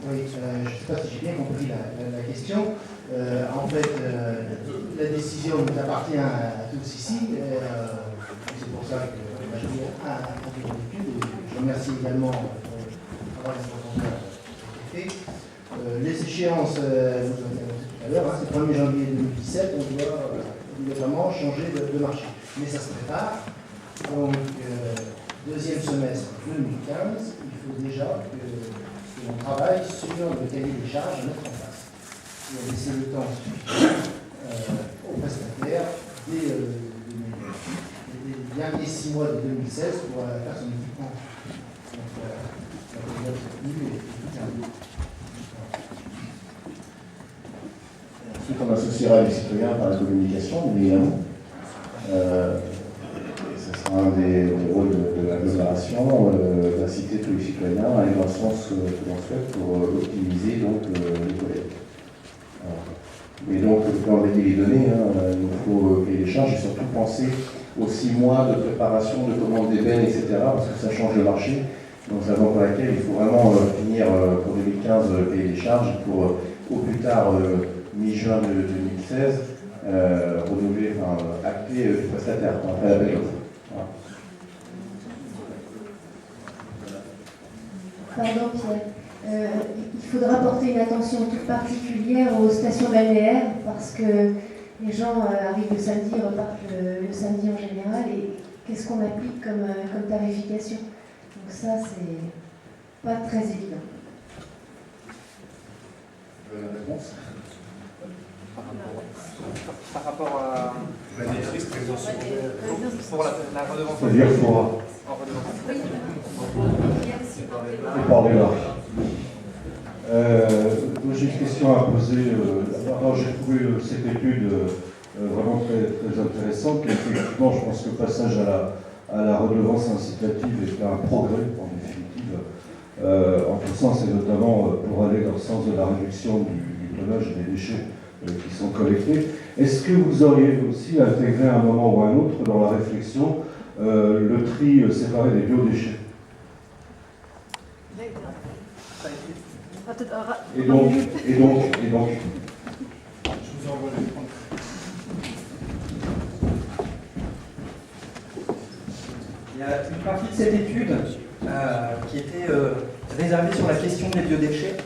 Oui, je ne sais pas si j'ai bien compris la question. En fait, la décision nous appartient à tous ici. C'est pour ça que j'ai mis un bureau d'études. Je remercie également pour le travail qui a été fait. Les échéances, vous avez annoncé tout à l'heure, c'est le 1er janvier 2017, on doit obligatoirement changer de marché. Mais ça se prépare. Donc, deuxième semestre 2015, il faut déjà que l'on travaille sur le cahier des charges à mettre en place. Il a laissé le temps suffisant aux prestataires dès les derniers 6 mois de 2016 pour faire son équipement. Donc, la période est tout terminée. Ensuite, on associera les citoyens par la communication, mais évidemment. Ce sera un des rôles de l'agglomération, d'inciter tous les citoyens à aller dans le sens que l'on souhaite pour optimiser donc, les collectes. Mais donc, quand on a dit les données, il nous faut payer les charges et surtout penser aux 6 mois de préparation, de commande d'ébène, etc., parce que ça change le marché. Donc, c'est la raison pour laquelle il faut vraiment finir pour 2015 payer les charges pour au plus tard mi-juin de 2016 renouveler, acter les prestataires après la période. Voilà. Pardon Pierre, il faudra porter une attention toute particulière aux stations balnéaires parce que les gens arrivent le samedi, repartent le samedi en général et qu'est-ce qu'on applique comme tarification? Donc ça c'est pas très évident. La réponse par rapport à la maîtrise pour la redevance. C'est-à-dire qu'il faudra. En redevance. Et par des larges. Moi j'ai une question à poser. D'abord j'ai trouvé cette étude vraiment très, très intéressante. Et effectivement, je pense que le passage à la redevance incitative est un progrès en définitive. En tout sens, et notamment pour aller dans le sens de la réduction du tonnage des déchets qui sont collectés. Est-ce que vous auriez aussi intégré à un moment ou à un autre dans la réflexion le tri séparé des biodéchets? Et donc, je vous envoie les points. Il y a une partie de cette étude qui était réservée sur la question des biodéchets,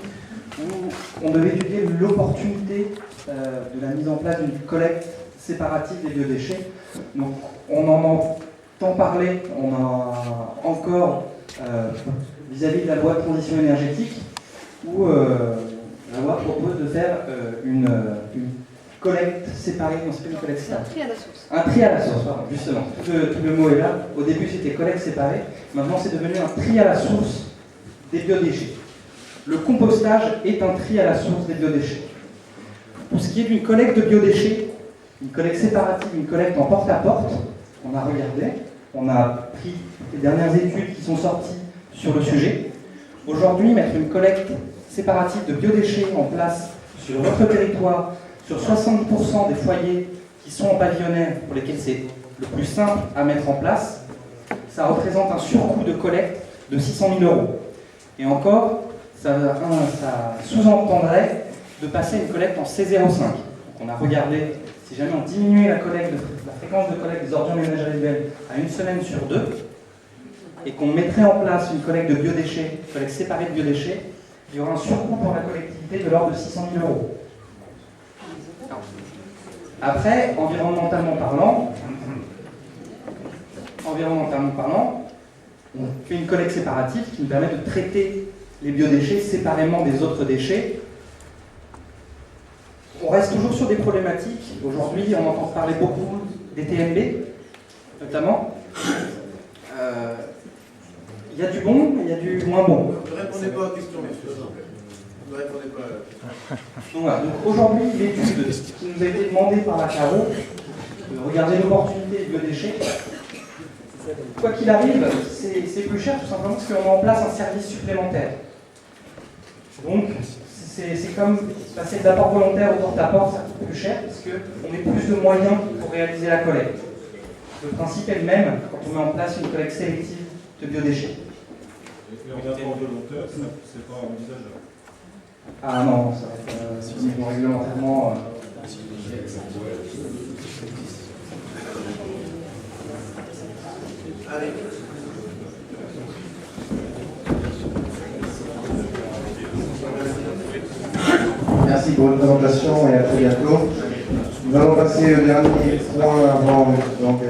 où on devait étudier l'opportunité de la mise en place d'une collecte séparative des biodéchets. Donc on en entend parler, on a encore vis-à-vis de la loi de transition énergétique, où la loi propose de faire une collecte séparée, non c'est pas une collecte séparée. Un tri à la source. Un tri à la source, pardon, justement. Tout le mot est là. Au début c'était collecte séparée, maintenant c'est devenu un tri à la source des biodéchets. Le compostage est un tri à la source des biodéchets. Pour ce qui est d'une collecte de biodéchets, une collecte séparative, une collecte en porte-à-porte, on a regardé, on a pris les dernières études qui sont sorties sur le sujet. Aujourd'hui, mettre une collecte séparative de biodéchets en place sur votre territoire, sur 60% des foyers qui sont en pavillonnaire, pour lesquels c'est le plus simple à mettre en place, ça représente un surcoût de collecte de 600 000 €. Et encore, ça sous-entendrait de passer une collecte en C05. Donc on a regardé, si jamais on diminuait la fréquence de collecte des ordures ménagères résiduelles à une semaine sur 2, et qu'on mettrait en place une collecte de biodéchets, une collecte séparée de biodéchets, il y aura un surcoût pour la collectivité de l'ordre de 600 000 €. Après, environnementalement parlant, on fait une collecte séparative qui nous permet de traiter les biodéchets séparément des autres déchets. On reste toujours sur des problématiques. Aujourd'hui, on entend parler beaucoup des TMB, notamment. Il y a du bon, il y a du moins bon. Ne répondez pas aux questions, messieurs. Ne répondez pas. Donc, voilà. Donc aujourd'hui, l'étude qui nous a été demandée par la CARO, de regarder l'opportunité du biodéchet, quoi qu'il arrive, c'est plus cher tout simplement parce qu'on met en place un service supplémentaire. Donc, c'est comme passer de l'apport volontaire au porte-à-porte, ça coûte plus cher parce qu'on met plus de moyens pour réaliser la collecte. Le principe est le même quand on met en place une collecte sélective de biodéchets. Et en apport volontaire, c'est pas envisageable. Ah non, ça va être au niveau réglementairement. Allez. Merci pour votre présentation et à très bientôt. Nous allons passer au dernier point avant. Donc,